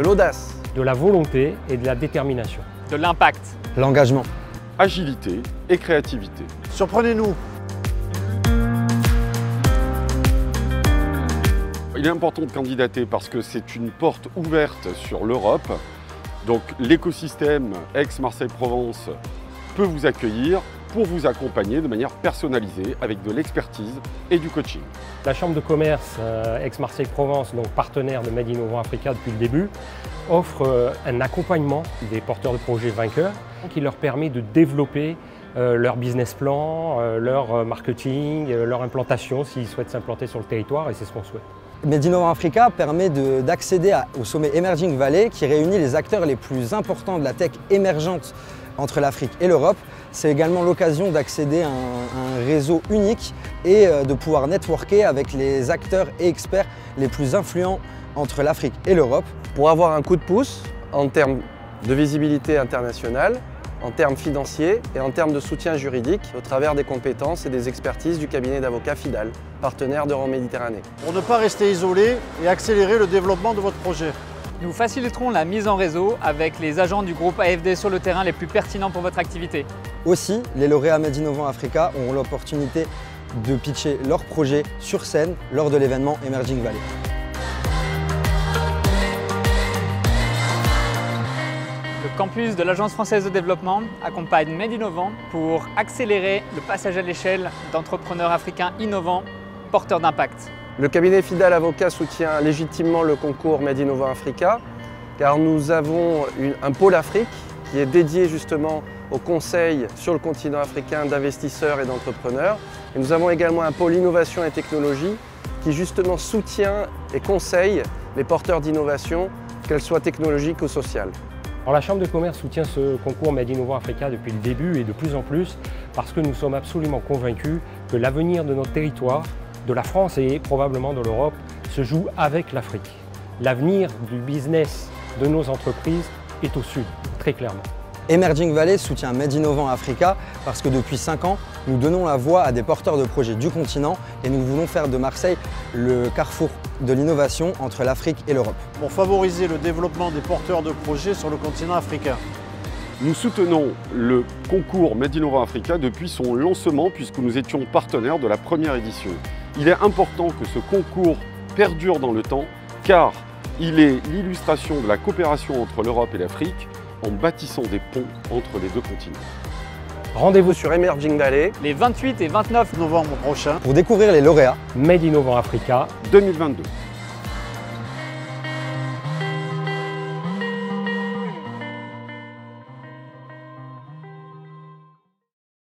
l'audace, de la volonté et de la détermination. De l'impact. L'engagement. Agilité et créativité. Surprenez-nous. Il est important de candidater parce que c'est une porte ouverte sur l'Europe. Donc l'écosystème Aix-Marseille-Provence peut vous accueillir pour vous accompagner de manière personnalisée avec de l'expertise et du coaching. La Chambre de commerce Aix-Marseille-Provence, donc partenaire de Made Innovant Africa depuis le début, offre un accompagnement des porteurs de projets vainqueurs qui leur permet de développer leur business plan, leur marketing, leur implantation s'ils souhaitent s'implanter sur le territoire, et c'est ce qu'on souhaite. Made Innovant Africa permet d'accéder au sommet Emerging Valley qui réunit les acteurs les plus importants de la tech émergente entre l'Afrique et l'Europe. C'est également l'occasion d'accéder à un réseau unique et de pouvoir networker avec les acteurs et experts les plus influents entre l'Afrique et l'Europe. pour avoir un coup de pouce en termes de visibilité internationale, en termes financiers et en termes de soutien juridique au travers des compétences et des expertises du cabinet d'avocats FIDAL, partenaire d'Euroméditerranée. Pour ne pas rester isolé et accélérer le développement de votre projet. Nous faciliterons la mise en réseau avec les agents du groupe AFD sur le terrain les plus pertinents pour votre activité. Aussi, les lauréats Made Innovant Africa auront l'opportunité de pitcher leur projet sur scène lors de l'événement Emerging Valley. Le campus de l'Agence française de développement accompagne Made Innovant pour accélérer le passage à l'échelle d'entrepreneurs africains innovants, porteurs d'impact. Le cabinet FIDAL Avocat soutient légitimement le concours Made Innovant Africa car nous avons un pôle Afrique qui est dédié justement au conseil sur le continent africain d'investisseurs et d'entrepreneurs. Et nous avons également un pôle innovation et technologie qui justement soutient et conseille les porteurs d'innovation, qu'elles soient technologiques ou sociales. Alors, la Chambre de commerce soutient ce concours Made Innovant Africa depuis le début et de plus en plus parce que nous sommes absolument convaincus que l'avenir de notre territoire, de la France et probablement de l'Europe, se joue avec l'Afrique. L'avenir du business de nos entreprises est au sud, très clairement. Emerging Valley soutient Made Innovant Africa parce que depuis 5 ans, nous donnons la voix à des porteurs de projets du continent et nous voulons faire de Marseille le carrefour de l'innovation entre l'Afrique et l'Europe. Pour favoriser le développement des porteurs de projets sur le continent africain. Nous soutenons le concours Made Innovant Africa depuis son lancement puisque nous étions partenaires de la première édition. Il est important que ce concours perdure dans le temps car il est l'illustration de la coopération entre l'Europe et l'Afrique en bâtissant des ponts entre les deux continents. Rendez-vous sur Emerging Valley Les 28 et 29 Novembre prochain. Pour découvrir les lauréats, Made Innovant Africa 2022.